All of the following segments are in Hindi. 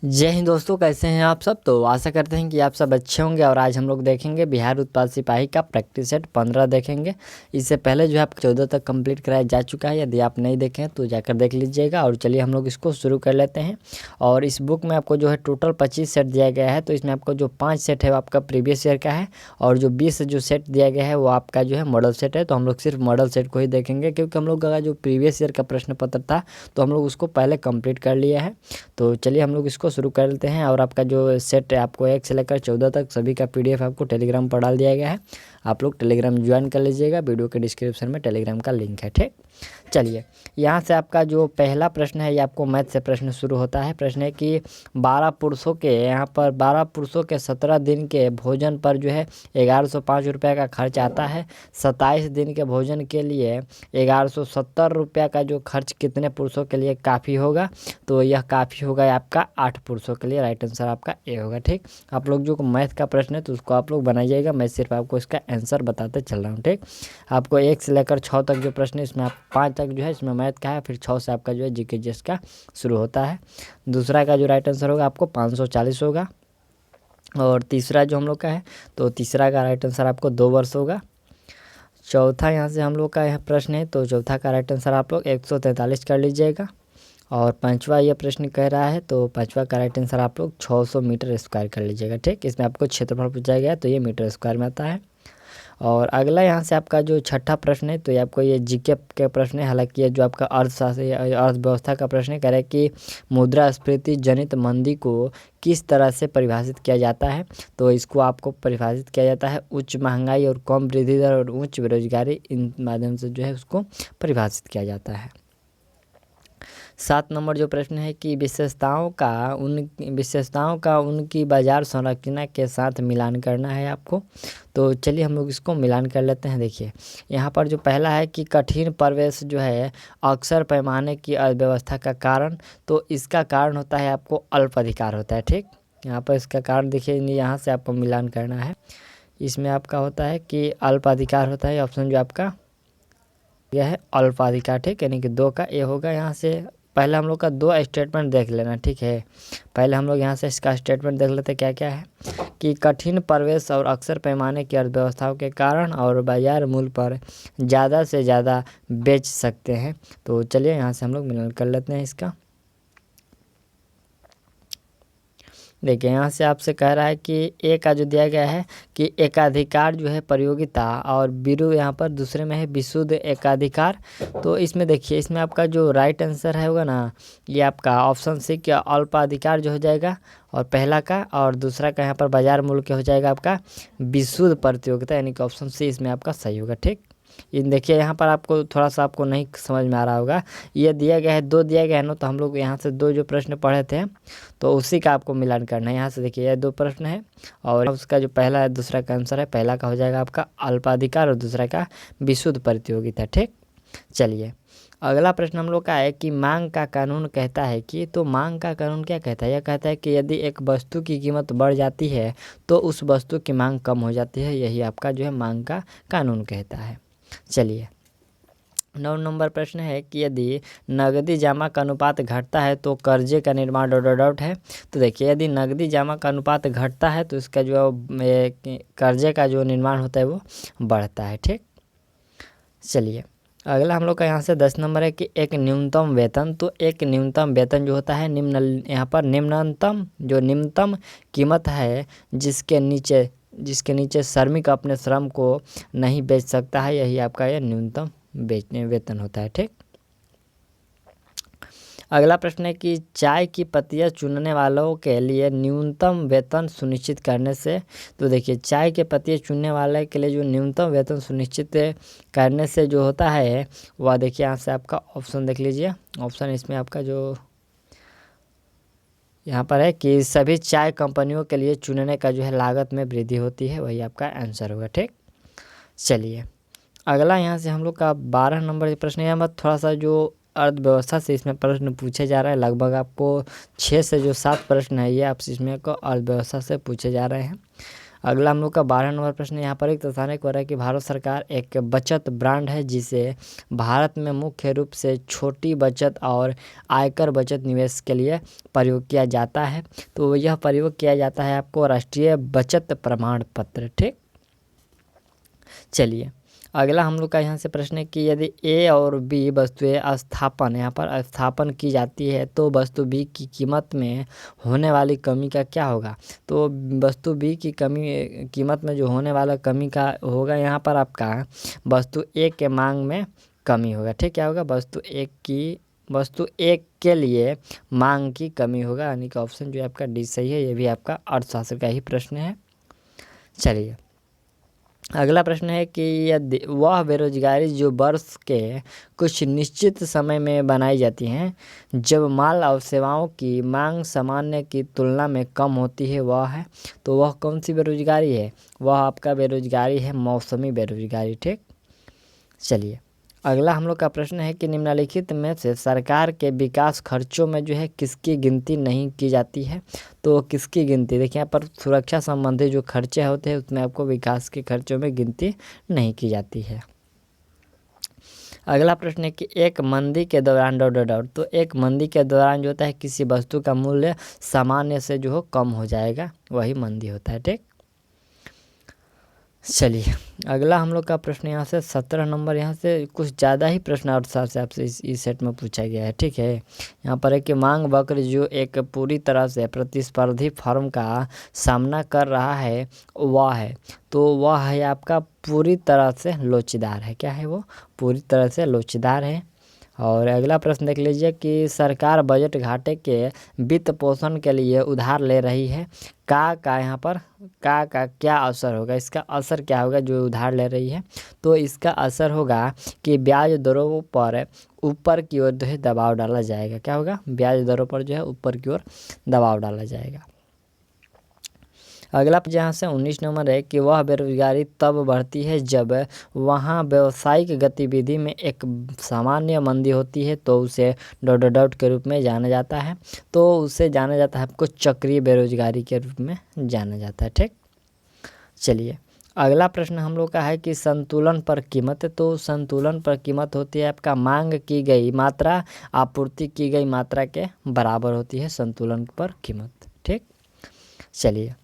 जय हिंद दोस्तों, कैसे हैं आप सब। तो आशा करते हैं कि आप सब अच्छे होंगे। और आज हम लोग देखेंगे बिहार उत्पाद सिपाही का प्रैक्टिस सेट 15 देखेंगे। इससे पहले जो है आप 14 तक कंप्लीट कराया जा चुका है। यदि आप नहीं देखें तो जाकर देख लीजिएगा। और चलिए हम लोग इसको शुरू कर लेते हैं। और इस बुक में आपको जो है टोटल 25 सेट दिया गया है। तो इसमें आपको जो 5 सेट है वो आपका प्रीवियस ईयर का है, और जो 20 जो सेट दिया गया है वो आपका जो है मॉडल सेट है। तो हम लोग सिर्फ मॉडल सेट को ही देखेंगे, क्योंकि हम लोग का जो प्रीवियस ईयर का प्रश्न पत्र था तो हम लोग उसको पहले कंप्लीट कर लिया है। तो चलिए हम लोग इसको शुरू कर लेते हैं। और आपका जो सेट है आपको 1 से लेकर 14 तक सभी का PDF आपको टेलीग्राम पर डाल दिया गया है। आप लोग टेलीग्राम ज्वाइन कर लीजिएगा, वीडियो के डिस्क्रिप्शन में टेलीग्राम का लिंक है। ठीक, चलिए यहाँ से आपका जो पहला प्रश्न है ये आपको मैथ से प्रश्न शुरू होता है। प्रश्न है कि 12 पुरुषों के यहाँ पर 12 पुरुषों के 17 दिन के भोजन पर जो है 1105 रुपये का खर्च आता है। 27 दिन के भोजन के लिए 1170 रुपये का जो खर्च कितने पुरुषों के लिए काफ़ी होगा। तो यह काफ़ी होगा आपका 8 पुरुषों के लिए। राइट आंसर आपका ए होगा। ठीक, आप लोग जो मैथ का प्रश्न है तो उसको आप लोग बनाइएगा, मैं सिर्फ आपको इसका आंसर बताते चल रहा हूँ। ठीक, आपको 1 से लेकर 6 तक जो प्रश्न है इसमें आप 5 तक जो है इसमें मैथ का है, फिर 6 से आपका जो है जीके जीएस का शुरू होता है। दूसरा का जो राइट आंसर होगा आपको 540 होगा। और तीसरा जो हम लोग का है तो तीसरा का राइट आंसर आपको 2 वर्ष होगा। चौथा यहाँ से हम लोग का यह प्रश्न है तो चौथा का राइट आंसर आप लोग 143 कर लीजिएगा। और पांचवा ये प्रश्न कह रहा है तो पांचवा का राइट आंसर आप लोग 600 मीटर स्क्वायर कर लीजिएगा। ठीक, इसमें आपको क्षेत्रफल पूछा गया है तो ये मीटर स्क्वायर में आता है। और अगला यहाँ से आपका जो छठा प्रश्न है तो ये आपको ये जीके के प्रश्न है। हालांकि ये जो आपका अर्थव्यवस्था का प्रश्न है, कह रहा है कि मुद्रास्फीति जनित मंदी को किस तरह से परिभाषित किया जाता है। तो इसको आपको परिभाषित किया जाता है उच्च महंगाई और कम वृद्धि दर और उच्च बेरोजगारी, इन माध्यम से जो है उसको परिभाषित किया जाता है। 7 नंबर जो प्रश्न है कि विशेषताओं का उनकी बाजार संरचना के साथ मिलान करना है आपको। तो चलिए हम लोग इसको मिलान कर लेते हैं। देखिए यहाँ पर जो पहला है कि कठिन प्रवेश जो है अक्सर पैमाने की अर्थव्यवस्था का कारण, तो इसका कारण होता है आपको अल्प अधिकार होता है। ठीक, यहाँ पर इसका कारण देखिए, यहाँ से आपको मिलान करना है। इसमें आपका होता है कि अल्प अधिकार होता है। ऑप्शन जो आपका यह है अल्प अधिकार। ठीक, यानी कि 2 का ए होगा। यहाँ से पहले हम लोग का 2 स्टेटमेंट देख लेना। ठीक है, पहले हम लोग यहाँ से इसका स्टेटमेंट देख लेते क्या क्या है कि कठिन प्रवेश और अक्सर पैमाने की अर्थव्यवस्थाओं के कारण और बाजार मूल्य पर ज़्यादा से ज़्यादा बेच सकते हैं। तो चलिए यहाँ से हम लोग मिलान कर लेते हैं इसका। देखिए यहाँ से आपसे कह रहा है कि ए का जो दिया गया है कि एकाधिकार जो है प्रयोगिता, और बिरु यहाँ पर दूसरे में है विशुद्ध एकाधिकार। तो इसमें देखिए इसमें आपका जो राइट आंसर है होगा ना, ये आपका ऑप्शन सी का अल्पाधिकार जो हो जाएगा और पहला का, और दूसरा का यहाँ पर बाजार मूल्य के हो जाएगा आपका विशुद्ध प्रतियोगिता, यानी कि ऑप्शन सी इसमें आपका सही होगा। ठीक, ये देखिए यहाँ पर आपको थोड़ा सा आपको नहीं समझ में आ रहा होगा, ये दिया गया है 2 दिया गया है ना, तो हम लोग यहाँ से 2 जो प्रश्न पढ़े थे तो उसी का आपको मिलान करना है। यहाँ से देखिए ये 2 प्रश्न है और उसका जो पहला है दूसरा का आंसर है, पहला का हो जाएगा आपका अल्पाधिकार और दूसरा का विशुद्ध प्रतियोगिता। ठीक, चलिए अगला प्रश्न हम लोग का है कि मांग का कानून कहता है कि, तो मांग का कानून क्या कहता है। यह कहता है कि यदि एक वस्तु की कीमत बढ़ जाती है तो उस वस्तु की मांग कम हो जाती है। यही आपका जो है मांग का कानून कहता है। चलिए 9 नंबर प्रश्न है कि यदि नगदी जमा का अनुपात घटता है तो कर्जे का निर्माण डॉट है। तो देखिए यदि नगदी जमा का अनुपात घटता है तो इसका जो कर्जे का जो निर्माण होता है वो बढ़ता है। ठीक, चलिए अगला हम लोग का यहाँ से 10 नंबर है कि एक न्यूनतम वेतन, तो एक न्यूनतम वेतन जो होता है यहाँ पर निम्नतम कीमत है जिसके नीचे श्रमिक अपने श्रम को नहीं बेच सकता है। यही आपका यह न्यूनतम वेतन होता है। ठीक, अगला प्रश्न है कि चाय की पत्तियां चुनने वालों के लिए न्यूनतम वेतन सुनिश्चित करने से, तो देखिए चाय के पत्तियां चुनने वाले के लिए जो न्यूनतम वेतन सुनिश्चित करने से जो होता है वह देखिए यहाँ से आपका ऑप्शन देख लीजिए। ऑप्शन इसमें आपका जो यहाँ पर है कि सभी चाय कंपनियों के लिए चुनने का जो है लागत में वृद्धि होती है, वही आपका आंसर होगा। ठीक, चलिए अगला यहाँ से हम लोग का 12 नंबर प्रश्न है। मत थोड़ा सा जो अर्थव्यवस्था से इसमें प्रश्न पूछे जा रहा है, लगभग आपको 6 से जो 7 प्रश्न है ये आपसे इसमें को अर्थव्यवस्था से पूछे जा रहे हैं। अगला हम लोग का 12 नंबर प्रश्न यहाँ पर एक तथ्यात्मक हो रहा है कि भारत सरकार एक बचत ब्रांड है जिसे भारत में मुख्य रूप से छोटी बचत और आयकर बचत निवेश के लिए प्रयोग किया जाता है। तो यह प्रयोग किया जाता है आपको राष्ट्रीय बचत प्रमाण पत्र। ठीक, चलिए अगला हम लोग का यहाँ से प्रश्न है कि यदि ए और बी वस्तुएं स्थापन यहाँ पर स्थापन की जाती है तो वस्तु बी की कीमत में होने वाली कमी का क्या होगा। तो वस्तु बी की कीमत में जो होने वाला कमी का होगा यहाँ पर आपका वस्तु ए के मांग में कमी होगा। ठीक, क्या होगा, वस्तु एक के लिए मांग की कमी होगा, यानी कि ऑप्शन जो है आपका डी सही है। ये भी आपका अर्थशास्त्र का ही प्रश्न है। चलिए अगला प्रश्न है कि यदि वह बेरोजगारी जो वर्ष के कुछ निश्चित समय में बनाई जाती हैं जब माल और सेवाओं की मांग सामान्य की तुलना में कम होती है वह है। तो वह कौन सी बेरोजगारी है, वह आपका बेरोजगारी है मौसमी बेरोजगारी। ठीक, चलिए अगला हम लोग का प्रश्न है कि निम्नलिखित में से सरकार के विकास खर्चों में जो है किसकी गिनती नहीं की जाती है। तो किसकी गिनती, देखिए यहाँ पर सुरक्षा संबंधी जो खर्चे होते हैं उसमें आपको विकास के खर्चों में गिनती नहीं की जाती है। अगला प्रश्न है कि एक मंदी के दौरान तो एक मंदी के दौरान जो होता है किसी वस्तु का मूल्य सामान्य से जो हो कम हो जाएगा, वही मंदी होता है। ठीक, चलिए अगला हम लोग का प्रश्न यहाँ से 17 नंबर, यहाँ से कुछ ज़्यादा ही प्रश्न अर्थशास्त्र से आपसे इस सेट में पूछा गया है। ठीक है, यहाँ पर है कि मांग वक्र जो एक पूरी तरह से प्रतिस्पर्धी फर्म का सामना कर रहा है वह है। तो वह है आपका पूरी तरह से लोचदार है। क्या है वो, पूरी तरह से लोचदार है। और अगला प्रश्न देख लीजिए कि सरकार बजट घाटे के वित्त पोषण के लिए उधार ले रही है। का यहाँ पर का क्या असर होगा, इसका असर क्या होगा जो उधार ले रही है। तो इसका असर होगा कि ब्याज दरों पर ऊपर की ओर जो है दबाव डाला जाएगा। क्या होगा, ब्याज दरों पर जो है ऊपर की ओर दबाव डाला जाएगा। अगला जहाँ से 19 नंबर है कि वह बेरोजगारी तब बढ़ती है जब वहाँ व्यावसायिक गतिविधि में एक सामान्य मंदी होती है, तो उसे डॉट के रूप में जाना जाता है। तो उसे जाना जाता है आपको चक्रीय बेरोजगारी के रूप में जाना जाता है। ठीक, चलिए अगला प्रश्न हम लोग का है कि संतुलन पर कीमत। तो संतुलन पर कीमत होती है आपका मांग की गई मात्रा आपूर्ति की गई मात्रा के बराबर होती है संतुलन पर कीमत। ठीक, चलिए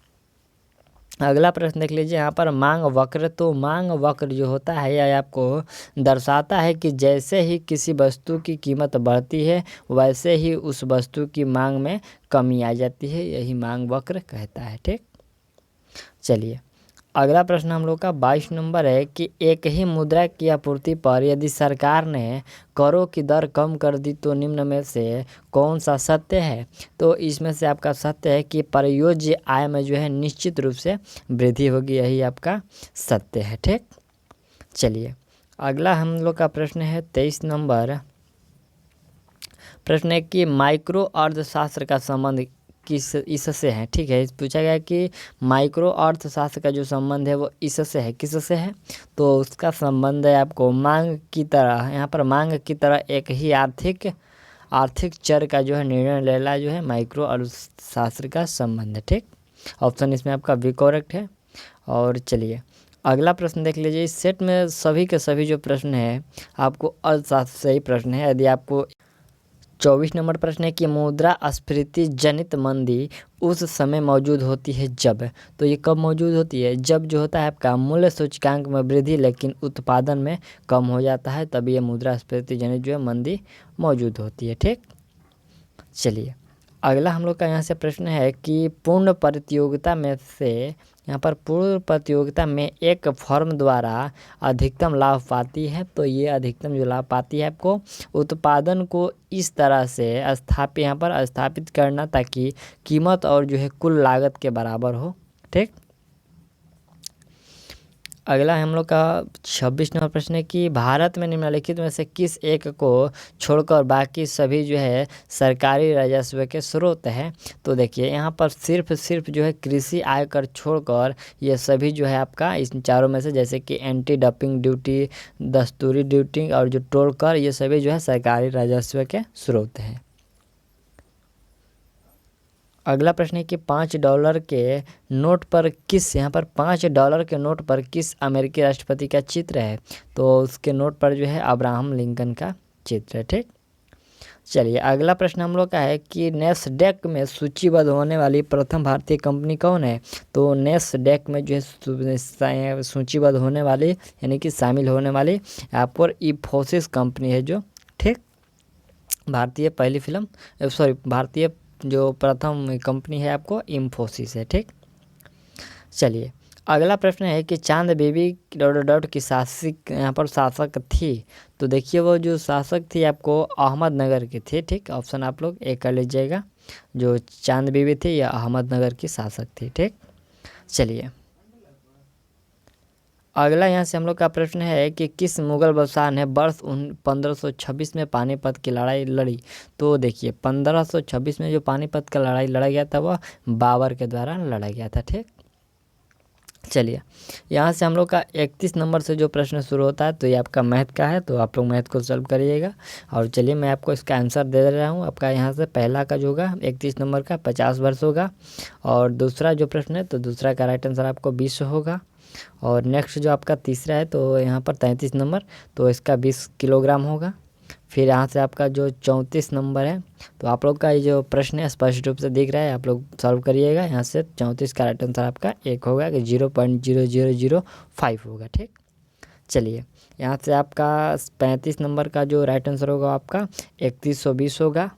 अगला प्रश्न देख लीजिए यहाँ पर मांग वक्र। तो मांग वक्र जो होता है यह आपको दर्शाता है कि जैसे ही किसी वस्तु की कीमत बढ़ती है वैसे ही उस वस्तु की मांग में कमी आ जाती है, यही मांग वक्र कहता है। ठीक, चलिए अगला प्रश्न हम लोग का 22 नंबर है कि एक ही मुद्रा की आपूर्ति पर यदि सरकार ने करों की दर कम कर दी तो निम्न में से कौन सा सत्य है। तो इसमें से आपका सत्य है कि प्रयोज्य आय में जो है निश्चित रूप से वृद्धि होगी, यही आपका सत्य है। ठीक, चलिए अगला हम लोग का प्रश्न है 23 नंबर। प्रश्न है कि माइक्रो अर्थशास्त्र का संबंध इससे है। ठीक है, पूछा गया कि माइक्रो अर्थशास्त्र का जो संबंध है वो इससे है, किससे है। तो उसका संबंध है आपको मांग की तरह, यहाँ पर मांग की तरह एक ही आर्थिक चर का जो है निर्णय लेना जो है माइक्रो अर्थशास्त्र का संबंध है। ठीक, ऑप्शन इसमें आपका भी करेक्ट है। और चलिए अगला प्रश्न देख लीजिए। इस सेट में सभी के सभी जो प्रश्न है आपको अर्थशास्त्र से ही प्रश्न है। यदि आपको 24 नंबर प्रश्न है कि मुद्रास्फीति जनित मंदी उस समय मौजूद होती है जब। तो ये कब मौजूद होती है, जब जो होता है आपका मूल्य सूचकांक में वृद्धि लेकिन उत्पादन में कम हो जाता है, तभी ये मुद्रास्फीति जनित जो है मंदी मौजूद होती है। ठीक, चलिए अगला हम लोग का यहाँ से प्रश्न है कि पूर्ण प्रतियोगिता में से यहाँ पर पूर्ण प्रतियोगिता में एक फर्म द्वारा अधिकतम लाभ पाती है। तो ये अधिकतम जो लाभ पाती है आपको उत्पादन को इस तरह से यहाँ पर स्थापित करना ताकि कीमत और जो है कुल लागत के बराबर हो। ठीक, अगला हम लोग का 26 नंबर प्रश्न है कि भारत में निम्नलिखित में से किस एक को छोड़कर बाकी सभी जो है सरकारी राजस्व के स्रोत है। तो देखिए यहाँ पर सिर्फ जो है कृषि आयकर छोड़कर ये सभी जो है आपका इन चारों में से, जैसे कि एंटी डंपिंग ड्यूटी, दस्तूरी ड्यूटी और जो टोल कर, ये सभी जो है सरकारी राजस्व के स्रोत हैं। अगला प्रश्न है कि $5 के नोट पर किस, यहाँ पर $5 के नोट पर किस अमेरिकी राष्ट्रपति का चित्र है? तो उसके नोट पर जो है अब्राहम लिंकन का चित्र है। ठीक, चलिए अगला प्रश्न हम लोग का है कि नेस्डैक में सूचीबद्ध होने वाली प्रथम भारतीय कंपनी कौन है? तो नेस्डैक में जो है सूचीबद्ध होने वाली यानी कि शामिल होने वाली यहाँ पर इन्फोसिस कंपनी है जो। ठीक, भारतीय पहली भारतीय जो प्रथम कंपनी है आपको इन्फोसिस है। ठीक, चलिए अगला प्रश्न है कि चांद बीबी की शासक यहाँ पर शासक थी। तो देखिए वो जो शासक थी आपको अहमदनगर की थी। ठीक, ऑप्शन आप लोग एक कर लीजिएगा, जो चांद बीबी थी या अहमदनगर की शासक थी। ठीक, चलिए अगला यहाँ से हम लोग का प्रश्न है कि किस मुगल बादशाह ने वर्ष 1526 में पानीपत की लड़ाई लड़ी? तो देखिए 1526 में जो पानीपत का लड़ाई लड़ा गया था वह बाबर के द्वारा लड़ा गया था। ठीक, चलिए यहाँ से हम लोग का 31 नंबर से जो प्रश्न शुरू होता है तो ये आपका मैथ का है, तो आप लोग मैथ को सॉल्व करिएगा। और चलिए मैं आपको इसका आंसर दे रहा हूँ। आपका यहाँ से पहला का जो होगा 31 नंबर का 50 वर्ष होगा, और दूसरा जो प्रश्न है तो दूसरा का राइट आंसर आपको 20 होगा, और नेक्स्ट जो आपका तीसरा है तो यहाँ पर 33 नंबर तो इसका 20 किलोग्राम होगा। फिर यहाँ से आपका जो 34 नंबर है तो आप लोग का ये जो प्रश्न है स्पष्ट रूप से दिख रहा है, आप लोग सॉल्व करिएगा। यहाँ से 34 का राइट आंसर आपका एक होगा कि 0.0005 होगा। ठीक, चलिए यहाँ से आपका 35 नंबर का जो राइट आंसर होगा आपका 3120 होगा,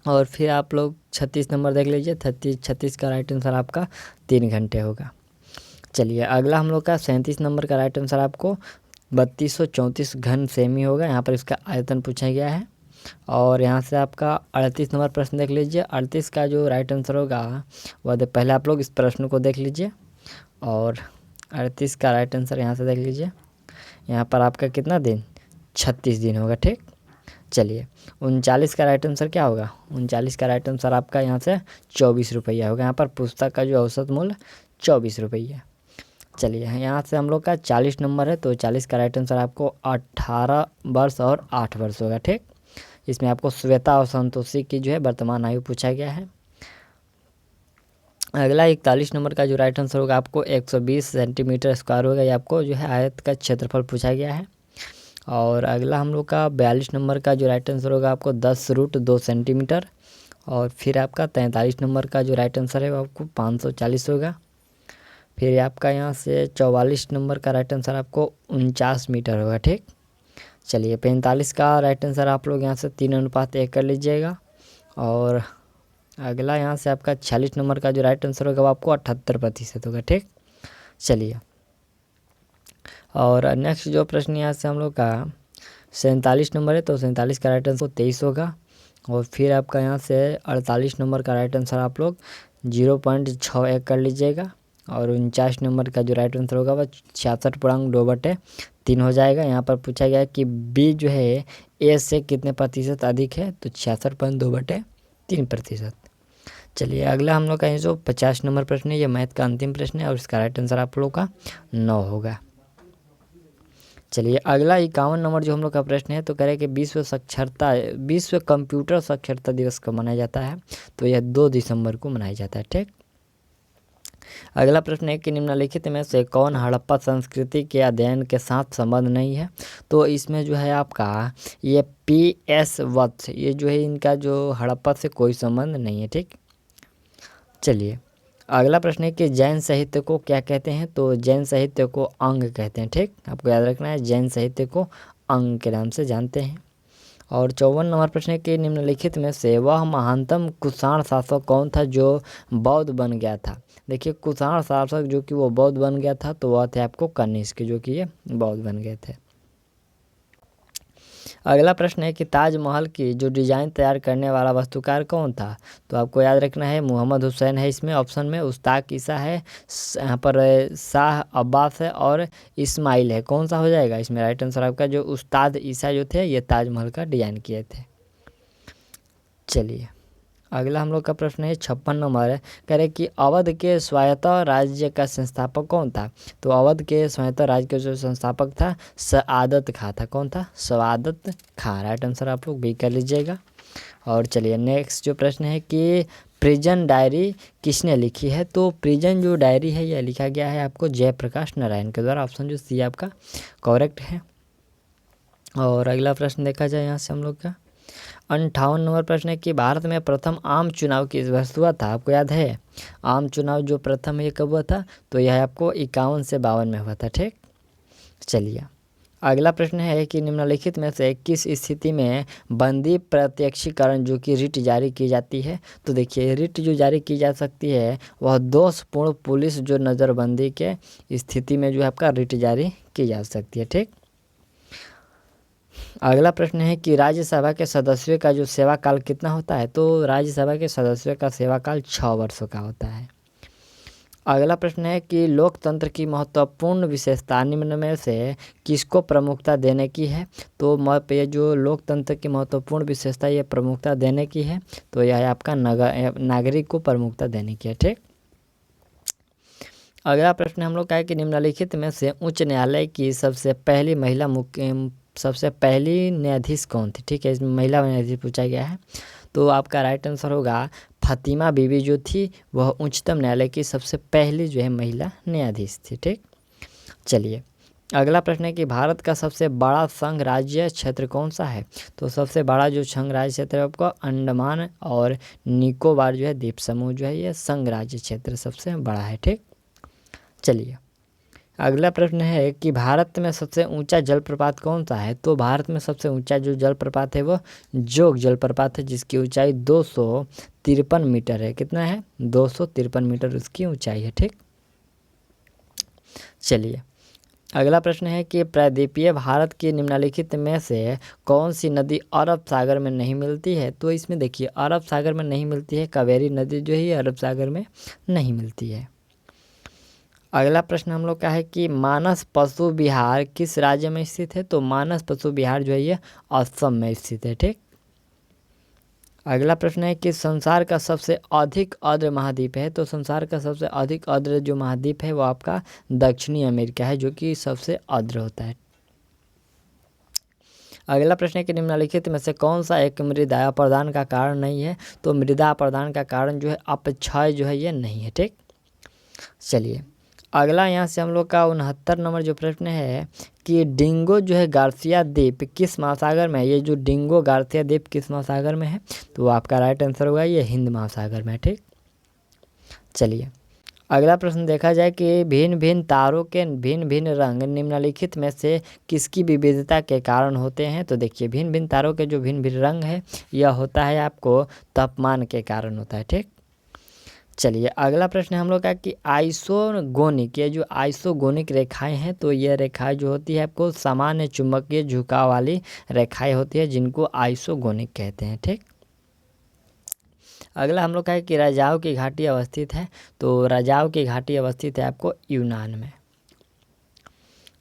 और फिर आप लोग 36 नंबर देख लीजिए, 36 का राइट आंसर आपका 3 घंटे होगा। चलिए अगला हम लोग का 37 नंबर का राइट आंसर आपको 3234 घन सेमी होगा। यहाँ पर इसका आयतन पूछा गया है। और यहाँ से आपका 38 नंबर प्रश्न देख लीजिए, 38 का जो राइट आंसर होगा वह पहले आप लोग इस प्रश्न को देख लीजिए, और 38 का राइट आंसर यहाँ से देख लीजिए। यहाँ पर आपका कितना दिन 36 दिन होगा। ठीक, चलिए 39 का राइट आंसर क्या होगा? 39 का राइट आंसर आपका यहाँ से 24 रुपया होगा। यहाँ पर पुस्तक का जो औसत मूल्य 24 रुपया। चलिए यहाँ से हम लोग का 40 नंबर है, तो 40 का राइट आंसर आपको 18 वर्ष और 8 वर्ष होगा। ठीक, इसमें आपको श्वेता और संतोषी की जो है वर्तमान आयु पूछा गया है। अगला 41 नंबर का जो राइट आंसर होगा आपको 120 सेंटीमीटर स्क्वायर होगा। ये आपको जो है आयत का क्षेत्रफल पूछा गया है। और अगला हम लोग का 42 नंबर का जो राइट आंसर होगा आपको 10√2 सेंटीमीटर। और फिर आपका 43 नंबर का जो राइट आंसर है वो आपको 540 होगा। फिर आपका यहाँ से 44 नंबर का राइट आंसर आपको 49 मीटर होगा। ठीक, चलिए 45 का राइट आंसर आप लोग यहाँ से 3:1 कर लीजिएगा। और अगला यहाँ से आपका 46 नंबर का जो राइट आंसर होगा वो आपको 78% होगा। ठीक, चलिए और नेक्स्ट जो प्रश्न यहाँ से हम लोग का 47 नंबर है, तो 47 का राइट आंसर 23 होगा। और फिर आपका यहाँ से 48 नंबर का राइट आंसर आप लोग 0.61 कर लीजिएगा। और 49 नंबर का जो राइट आंसर होगा वह 66.2/3 हो जाएगा। यहाँ पर पूछा गया है कि बी जो है ए से कितने प्रतिशत अधिक है, तो 66.2/3%। चलिए अगला हम लोग का ये जो 50 नंबर प्रश्न है, ये मैथ का अंतिम प्रश्न है और इसका राइट आंसर आप लोग का 9 होगा। चलिए अगला 51 नंबर जो हम लोग का प्रश्न है, तो कह रहे हैं कि विश्व कंप्यूटर साक्षरता दिवस कब मनाया जाता है? तो यह 2 दिसंबर को मनाया जाता है। ठीक, अगला प्रश्न है कि निम्नलिखित में से कौन हड़प्पा संस्कृति के अध्ययन के साथ संबंध नहीं है? तो इसमें जो है आपका ये PS वत्स, ये जो है इनका जो हड़प्पा से कोई संबंध नहीं है। ठीक, चलिए अगला प्रश्न है कि जैन साहित्य को क्या कहते हैं? तो जैन साहित्य को अंग कहते हैं। ठीक, आपको याद रखना है, जैन साहित्य को अंग के नाम से जानते हैं। और 54 नंबर प्रश्न है कि निम्नलिखित में से वह महानतम कुषाण शासक कौन था जो बौद्ध बन गया था? देखिए कुषाण शासक जो कि वो बौद्ध बन गया था तो वह थे आपको कनिष्क, जो कि ये बौद्ध बन गए थे। अगला प्रश्न है कि ताजमहल की जो डिज़ाइन तैयार करने वाला वास्तुकार कौन था? तो आपको याद रखना है मोहम्मद हुसैन है इसमें ऑप्शन में, उस्ताद ईसा है, यहाँ पर शाह अब्बास है और इस्माइल है। कौन सा हो जाएगा इसमें राइट आंसर आपका? जो उस्ताद ईसा जो थे ये ताजमहल का डिज़ाइन किए थे। चलिए अगला हम लोग का प्रश्न है 56 नंबर है, कह रहे कि अवध के स्वायत्त राज्य का संस्थापक कौन था? तो अवध के स्वायत्त राज्य का जो संस्थापक था सआदत खां था। कौन था? सआदत खां। राइट आंसर आप लोग भी कर लीजिएगा। और चलिए नेक्स्ट जो प्रश्न है कि प्रिजन डायरी किसने लिखी है? तो प्रिजन जो डायरी है यह लिखा गया है आपको जयप्रकाश नारायण के द्वारा। ऑप्शन जो सी आपका करेक्ट है। और अगला प्रश्न देखा जाए यहाँ से हम लोग का 58 नंबर प्रश्न है कि भारत में प्रथम आम चुनाव किस वर्ष हुआ था? आपको याद है आम चुनाव जो प्रथम ये कब हुआ था? तो यह आपको 51 से 52 में हुआ था। ठीक, चलिए अगला प्रश्न है कि निम्नलिखित में से किस स्थिति में बंदी प्रत्यक्षीकरण जो कि रिट जारी की जाती है? तो देखिए रिट जो जारी की जा सकती है वह दोषपूर्ण पुलिस जो नज़रबंदी के स्थिति में जो है आपका रिट जारी की जा सकती है। ठीक, अगला प्रश्न है कि राज्यसभा के सदस्यों का जो सेवा काल कितना होता है? तो राज्यसभा के सदस्यों का सेवा काल 6 वर्षों का होता है। अगला प्रश्न है कि लोकतंत्र की महत्वपूर्ण विशेषता निम्न में से किसको प्रमुखता देने की है? तो ये जो लोकतंत्र की महत्वपूर्ण विशेषता ये प्रमुखता देने की है, तो यह आपका नागरिक को प्रमुखता देने की है। ठीक, अगला प्रश्न हम लोग का है कि निम्नलिखित में से उच्च न्यायालय की सबसे पहली न्यायाधीश कौन थी? ठीक है, इसमें महिला न्यायाधीश पूछा गया है। तो आपका राइट आंसर होगा फातिमा बीबी जो थी वह उच्चतम न्यायालय की सबसे पहली जो है महिला न्यायाधीश थी। ठीक, चलिए अगला प्रश्न है कि भारत का सबसे बड़ा संघ राज्य क्षेत्र कौन सा है? तो सबसे बड़ा जो संघ राज्य क्षेत्र है आपको अंडमान और निकोबार जो है द्वीप समूह जो है ये संघ राज्य क्षेत्र सबसे बड़ा है। ठीक, चलिए अगला प्रश्न है कि भारत में सबसे ऊंचा जलप्रपात कौन सा है? तो भारत में सबसे ऊंचा जो जलप्रपात है वो जोग जलप्रपात है जिसकी ऊंचाई 253 मीटर है। कितना है? 253 मीटर उसकी ऊंचाई है। ठीक, चलिए अगला प्रश्न है कि प्रायद्वीपीय भारत की निम्नलिखित में से कौन सी नदी अरब सागर में नहीं मिलती है? तो इसमें देखिए अरब सागर में नहीं मिलती है, कावेरी नदी जो है अरब सागर में नहीं मिलती है। अगला प्रश्न हम लोग का है कि मानस पशु विहार किस राज्य में स्थित है? तो मानस पशु विहार जो है ये असम में स्थित है। ठीक, अगला प्रश्न है कि संसार का सबसे अधिक आर्द्र महाद्वीप है? तो संसार का सबसे अधिक आर्द्र जो महाद्वीप है वो आपका दक्षिणी अमेरिका है जो कि सबसे आर्द्र होता है। अगला प्रश्न है कि निम्नलिखित में से कौन सा एक मृदा अपर्दान का कारण नहीं है? तो मृदा अपर्दान का कारण जो है अपक्षय जो है ये नहीं है। ठीक, चलिए अगला यहाँ से हम लोग का 69 नंबर जो प्रश्न है कि डिंगो जो है गार्सिया द्वीप किस महासागर में है? ये जो डिंगो गार्सिया द्वीप किस महासागर में है? तो आपका राइट आंसर होगा ये हिंद महासागर में। ठीक, चलिए अगला प्रश्न देखा जाए कि भिन्न भिन्न तारों के भिन्न भिन्न रंग निम्नलिखित में से किसकी विविधता के कारण होते हैं? तो देखिए भिन्न भिन्न तारों के जो भिन्न भिन्न रंग है यह होता है आपको तापमान के कारण होता है। ठीक, चलिए अगला प्रश्न हम लोग का कि आइसोगोनिक ये जो आइसोगोनिक रेखाएं हैं तो ये रेखाएं जो होती है आपको सामान्य चुंबकीय झुकाव वाली रेखाएं होती है जिनको आइसोगोनिक कहते हैं। ठीक, अगला हम लोग का है कि रजाव की घाटी अवस्थित है? तो रजाव की घाटी अवस्थित है आपको यूनान में।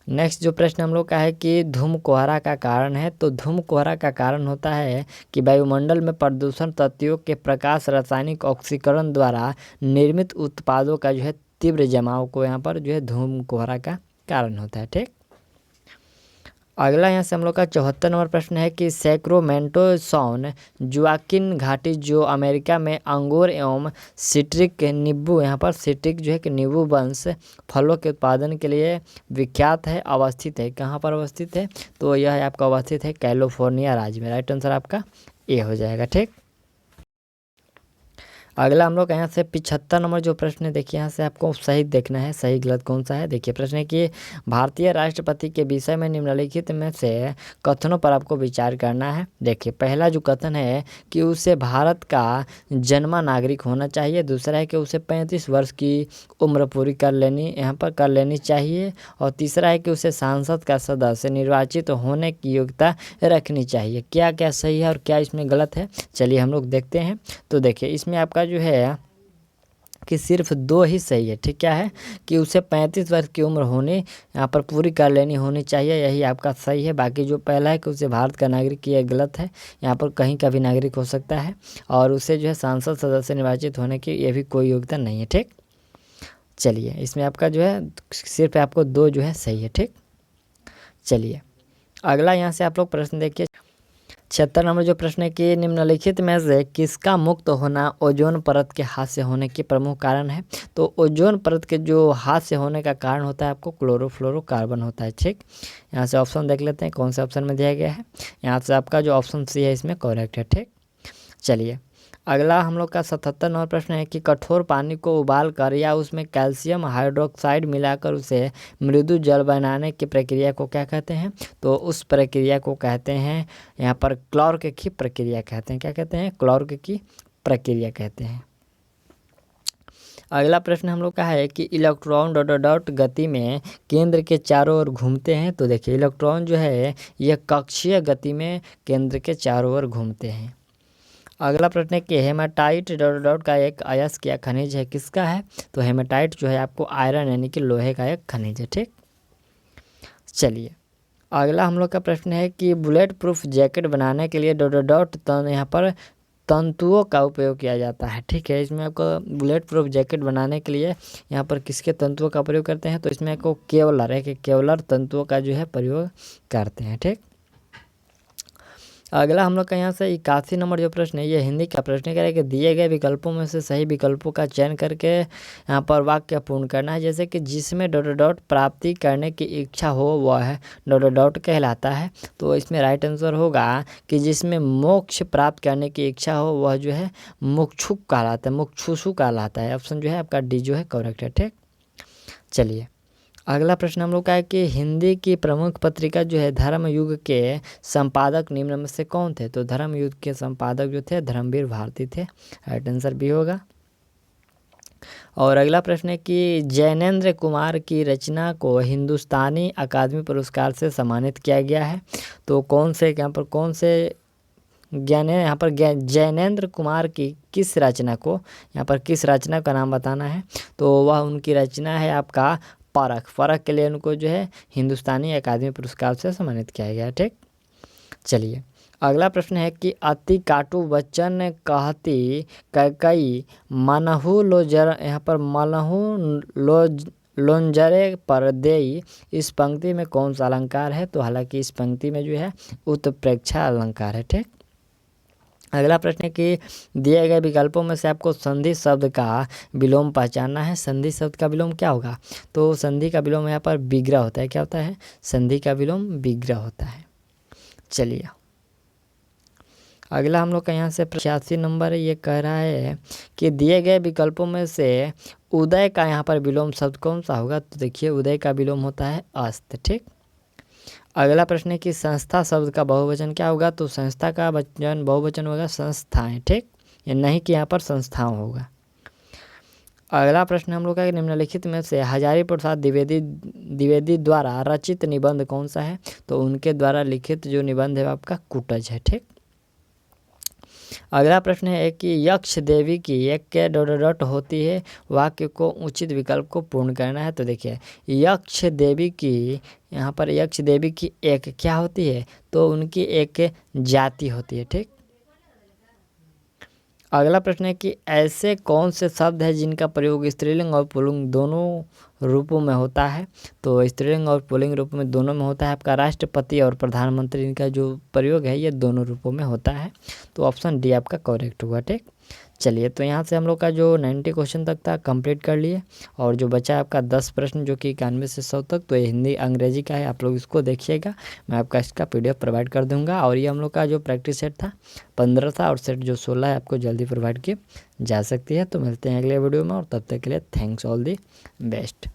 नेक्स्ट जो प्रश्न हम लोग का है कि धूम कोहरा का कारण है? तो धूम कोहरा का कारण होता है कि वायुमंडल में प्रदूषण तत्वों के प्रकाश रासायनिक ऑक्सीकरण द्वारा निर्मित उत्पादों का जो है तीव्र जमाव को यहाँ पर जो है धूम कोहरा का कारण होता है। ठीक, अगला यहाँ से हम लोग का 74 नंबर प्रश्न है कि सैक्रामेंटो सैन जोआकिन घाटी जो अमेरिका में अंगूर एवं सिट्रिक नींबू यहाँ पर सिट्रिक जो है कि नींबू वंश फलों के उत्पादन के लिए विख्यात है, अवस्थित है। कहाँ पर अवस्थित है? तो यह आपका अवस्थित है कैलिफोर्निया राज्य में। राइट आंसर आपका ए हो जाएगा। ठीक, अगला हम लोग यहाँ से 75 नंबर जो प्रश्न है देखिए यहाँ से आपको सही देखना है, सही गलत कौन सा है। देखिए प्रश्न है कि भारतीय राष्ट्रपति के विषय में निम्नलिखित में से कथनों पर आपको विचार करना है। देखिए पहला जो कथन है कि उसे भारत का जन्मा नागरिक होना चाहिए। दूसरा है कि उसे 35 वर्ष की उम्र पूरी कर लेनी चाहिए। और तीसरा है कि उसे सांसद का सदस्य निर्वाचित होने की योग्यता रखनी चाहिए। क्या क्या सही है और क्या इसमें गलत है, चलिए हम लोग देखते हैं। तो देखिए इसमें आपका जो है कि सिर्फ 2 ही सही है। ठीक, क्या है कि उसे 35 वर्ष की उम्र यहाँ पर पूरी कर लेनी होनी चाहिए, यही आपका सही है। बाकी जो पहला है कि उसे भारत का नागरिक, ये गलत है। यहाँ पर कहीं का भी नागरिक हो सकता है। और उसे जो है सांसद सदस्य निर्वाचित होने की ये भी कोई योग्यता नहीं है। ठीक, चलिए इसमें आपका जो है सिर्फ आपको 2 जो है सही है। ठीक, चलिए अगला यहाँ से आप लोग प्रश्न देखिए 76 नंबर जो प्रश्न है कि निम्नलिखित में से किसका मुक्त होना ओजोन परत के हाथ से होने के प्रमुख कारण है। तो ओजोन परत के जो हाथ से होने का कारण होता है आपको क्लोरोफ्लोरोकार्बन होता है। ठीक, यहाँ से ऑप्शन देख लेते हैं कौन से ऑप्शन में दिया गया है। यहाँ से आपका जो ऑप्शन सी है इसमें करेक्ट है। ठीक, चलिए अगला हम लोग का 77 नंबर प्रश्न है कि कठोर पानी को उबाल कर या उसमें कैल्शियम हाइड्रोक्साइड मिलाकर उसे मृदु जल बनाने की प्रक्रिया को क्या कहते हैं। तो उस प्रक्रिया को कहते हैं यहाँ पर क्लॉर्क की प्रक्रिया कहते हैं। क्या कहते हैं? क्लॉर्क की प्रक्रिया कहते हैं। अगला प्रश्न हम लोग का है कि इलेक्ट्रॉन डॉट डॉट डॉट गति में केंद्र के चारों ओर घूमते हैं। तो देखिए इलेक्ट्रॉन जो है यह कक्षीय गति में केंद्र के चारों ओर घूमते हैं। अगला प्रश्न है कि हेमाटाइट डॉट डॉट का एक अयस्क खनिज है, किसका है। तो हेमाटाइट जो है आपको आयरन यानी कि लोहे का एक खनिज है। ठीक, चलिए अगला हम लोग का प्रश्न है कि बुलेट प्रूफ जैकेट बनाने के लिए डॉट डॉट डॉट यहाँ पर तंतुओं का उपयोग किया जाता है। ठीक है, इसमें आपको बुलेट प्रूफ जैकेट बनाने के लिए यहाँ पर किसके तंतुओं का प्रयोग करते हैं। तो इसमें आपको केवलर है कि केवलर तंतुओं का जो है प्रयोग करते हैं। ठीक, अगला हम लोग का यहाँ से 81 नंबर जो प्रश्न है ये हिंदी का प्रश्न है कि दिए गए विकल्पों में से सही विकल्पों का चयन करके यहाँ पर वाक्य पूर्ण करना है। जैसे कि जिसमें डॉट डॉट प्राप्ति करने की इच्छा हो वह है डॉट डॉट कहलाता है। तो इसमें राइट आंसर होगा कि जिसमें मोक्ष प्राप्त करने की इच्छा हो वह जो है मुक्षुक कहलाता है, मुक्षुषु कहलाता है। ऑप्शन जो है आपका डी जो है करेक्ट है। ठीक, चलिए अगला प्रश्न हम लोग का है कि हिंदी की प्रमुख पत्रिका जो है धर्मयुग के संपादक निम्न में से कौन थे। तो धर्मयुग के संपादक जो थे धर्मवीर भारती थे। राइट आंसर भी होगा। और अगला प्रश्न है कि जैनेन्द्र कुमार की रचना को हिंदुस्तानी अकादमी पुरस्कार से सम्मानित किया गया है। तो कौन से यहाँ पर कौन से यहाँ पर जैनेन्द्र कुमार की किस रचना को यहाँ पर किस रचना का नाम बताना है। तो वह उनकी रचना है आपका परख के लिए उनको जो है हिंदुस्तानी अकादमी पुरस्कार से सम्मानित किया गया। ठीक, चलिए अगला प्रश्न है कि अति काटू बच्चन कहती कैकई मनहु लोजर यहाँ पर मनहु लोंजरे पर देई इस पंक्ति में कौन सा अलंकार है। तो हालांकि इस पंक्ति में जो है उत्प्रेक्षा अलंकार है। ठीक, अगला प्रश्न है कि दिए गए विकल्पों में से आपको संधि शब्द का विलोम पहचानना है। संधि शब्द का विलोम क्या होगा। तो संधि का विलोम यहाँ पर विग्रह होता है। क्या होता है? संधि का विलोम विग्रह होता है। चलिए अगला हम लोग का यहाँ से 86 नंबर ये कह रहा है कि दिए गए विकल्पों में से उदय का यहाँ पर विलोम शब्द कौन सा होगा। तो देखिए उदय का विलोम होता है अस्त। ठीक, अगला प्रश्न है कि संस्था शब्द का बहुवचन क्या होगा। तो संस्था का बहुवचन होगा संस्थाएं। ठीक, ये नहीं कि यहाँ पर संस्थाओं होगा। अगला प्रश्न हम लोग का निम्नलिखित में से हजारी प्रसाद द्विवेदी द्वारा रचित निबंध कौन सा है। तो उनके द्वारा लिखित जो निबंध है आपका कुटज है। ठीक, अगला प्रश्न है कि यक्ष देवी की एक के डॉट डॉट होती है वाक्य को उचित विकल्प को पूर्ण करना है। तो देखिए यक्ष देवी की यहाँ पर यक्ष देवी की एक क्या होती है। तो उनकी एक जाति होती है। ठीक, अगला प्रश्न है कि ऐसे कौन से शब्द है जिनका प्रयोग स्त्रीलिंग और पुल्लिंग दोनों रूपों में होता है। तो स्त्रीलिंग और पुल्लिंग रूप में दोनों में होता है आपका राष्ट्रपति और प्रधानमंत्री, इनका जो प्रयोग है ये दोनों रूपों में होता है। तो ऑप्शन डी आपका करेक्ट हुआ। ठीक, चलिए तो यहाँ से हम लोग का जो 90 क्वेश्चन तक था कंप्लीट कर लिए और जो बचा आपका 10 प्रश्न जो कि 91 से 100 तक, तो ये हिंदी अंग्रेजी का है। आप लोग इसको देखिएगा, मैं आपका इसका PDF प्रोवाइड कर दूंगा। और ये हम लोग का जो प्रैक्टिस सेट था 15 था और सेट जो 16 है आपको जल्दी प्रोवाइड की जा सकती है। तो मिलते हैं अगले वीडियो में और तब तक के लिए थैंक्स ऑल दी बेस्ट।